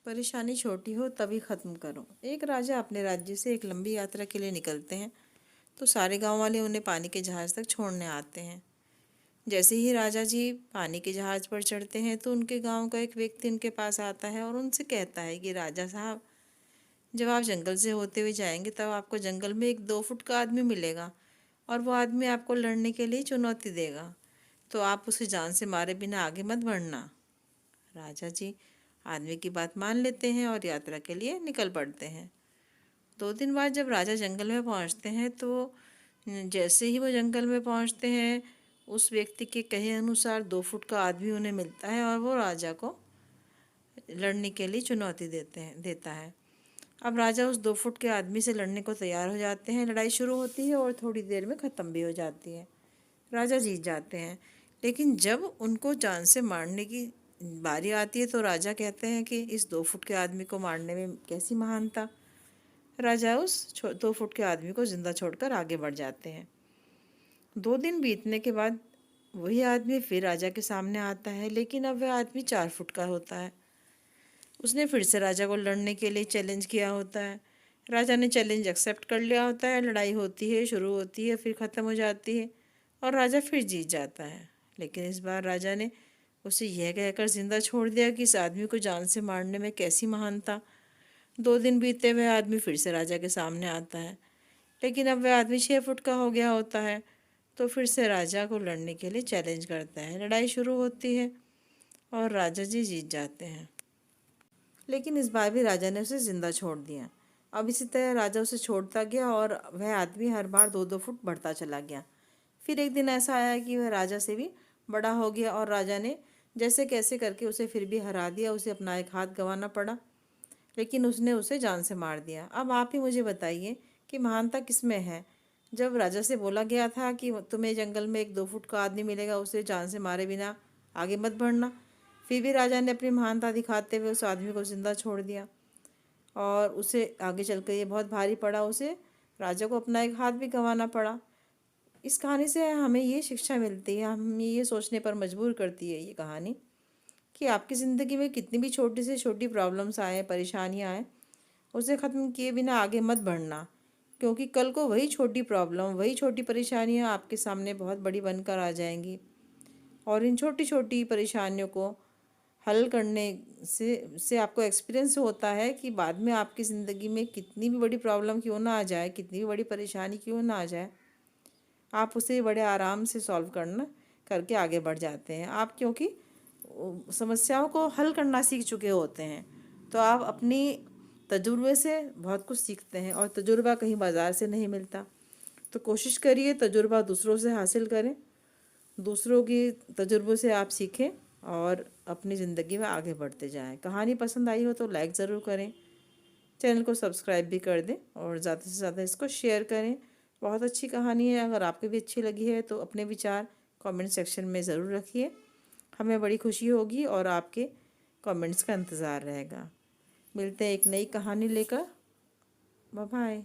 परेशानी छोटी हो तभी ख़त्म करो। एक राजा अपने राज्य से एक लंबी यात्रा के लिए निकलते हैं तो सारे गांव वाले उन्हें पानी के जहाज़ तक छोड़ने आते हैं। जैसे ही राजा जी पानी के जहाज़ पर चढ़ते हैं तो उनके गांव का एक व्यक्ति उनके पास आता है और उनसे कहता है कि राजा साहब, जब आप जंगल से होते हुए जाएंगे तब आपको जंगल में एक 2 फुट का आदमी मिलेगा और वो आदमी आपको लड़ने के लिए चुनौती देगा, तो आप उसे जान से मारे बिना आगे मत बढ़ना। राजा जी आदमी की बात मान लेते हैं और यात्रा के लिए निकल पड़ते हैं। 2 दिन बाद जब राजा जंगल में पहुंचते हैं तो जैसे ही वो जंगल में पहुंचते हैं उस व्यक्ति के कहे अनुसार 2 फुट का आदमी उन्हें मिलता है और वो राजा को लड़ने के लिए चुनौती देता है। अब राजा उस 2 फुट के आदमी से लड़ने को तैयार हो जाते हैं। लड़ाई शुरू होती है और थोड़ी देर में ख़त्म भी हो जाती है। राजा जीत जाते हैं, लेकिन जब उनको जान से मारने की बारी आती है तो राजा कहते हैं कि इस 2 फुट के आदमी को मारने में कैसी महानता। राजा उस 2 फुट के आदमी को जिंदा छोड़कर आगे बढ़ जाते हैं। 2 दिन बीतने के बाद वही आदमी फिर राजा के सामने आता है, लेकिन अब वह आदमी 4 फुट का होता है। उसने फिर से राजा को लड़ने के लिए चैलेंज किया होता है। राजा ने चैलेंज एक्सेप्ट कर लिया होता है। लड़ाई होती है, शुरू होती है, फिर ख़त्म हो जाती है और राजा फिर जीत जाता है। लेकिन इस बार राजा ने उसे यह कहकर जिंदा छोड़ दिया कि इस आदमी को जान से मारने में कैसी महानता। 2 दिन बीते वह आदमी फिर से राजा के सामने आता है, लेकिन अब वह आदमी 6 फुट का हो गया होता है। तो फिर से राजा को लड़ने के लिए चैलेंज करता है। लड़ाई शुरू होती है और राजा जी जीत जाते हैं, लेकिन इस बार भी राजा ने उसे जिंदा छोड़ दिया। अब इसी तरह राजा उसे छोड़ता गया और वह आदमी हर बार 2-2 फुट बढ़ता चला गया। फिर एक दिन ऐसा आया कि वह राजा से भी बड़ा हो गया और राजा ने जैसे कैसे करके उसे फिर भी हरा दिया। उसे अपना एक हाथ गंवाना पड़ा, लेकिन उसने उसे जान से मार दिया। अब आप ही मुझे बताइए कि महानता किसमें है। जब राजा से बोला गया था कि तुम्हें जंगल में एक 2 फुट का आदमी मिलेगा, उसे जान से मारे बिना आगे मत बढ़ना, फिर भी राजा ने अपनी महानता दिखाते हुए उस आदमी को जिंदा छोड़ दिया और उसे आगे चलकर ये बहुत भारी पड़ा। उसे राजा को अपना एक हाथ भी गंवाना पड़ा। इस कहानी से हमें ये शिक्षा मिलती है, हमें ये सोचने पर मजबूर करती है ये कहानी कि आपकी ज़िंदगी में कितनी भी छोटी से छोटी प्रॉब्लम्स आए, परेशानियाँ आए, उसे ख़त्म किए बिना आगे मत बढ़ना, क्योंकि कल को वही छोटी प्रॉब्लम, वही छोटी परेशानियाँ आपके सामने बहुत बड़ी बनकर आ जाएंगी। और इन छोटी छोटी परेशानियों को हल करने से आपको एक्सपीरियंस होता है कि बाद में आपकी ज़िंदगी में कितनी भी बड़ी प्रॉब्लम क्यों ना आ जाए, कितनी भी बड़ी परेशानी क्यों ना आ जाए, आप उसे बड़े आराम से सॉल्व करके आगे बढ़ जाते हैं आप, क्योंकि समस्याओं को हल करना सीख चुके होते हैं। तो आप अपनी तजुर्बे से बहुत कुछ सीखते हैं और तजुर्बा कहीं बाज़ार से नहीं मिलता। तो कोशिश करिए तजुर्बा दूसरों से हासिल करें, दूसरों की तजुर्बों से आप सीखें और अपनी ज़िंदगी में आगे बढ़ते जाएं। कहानी पसंद आई हो तो लाइक ज़रूर करें, चैनल को सब्सक्राइब भी कर दें और ज़्यादा से ज़्यादा इसको शेयर करें। बहुत अच्छी कहानी है। अगर आपको भी अच्छी लगी है तो अपने विचार कमेंट सेक्शन में ज़रूर रखिए। हमें बड़ी खुशी होगी और आपके कमेंट्स का इंतज़ार रहेगा। मिलते हैं एक नई कहानी लेकर। Bye bye.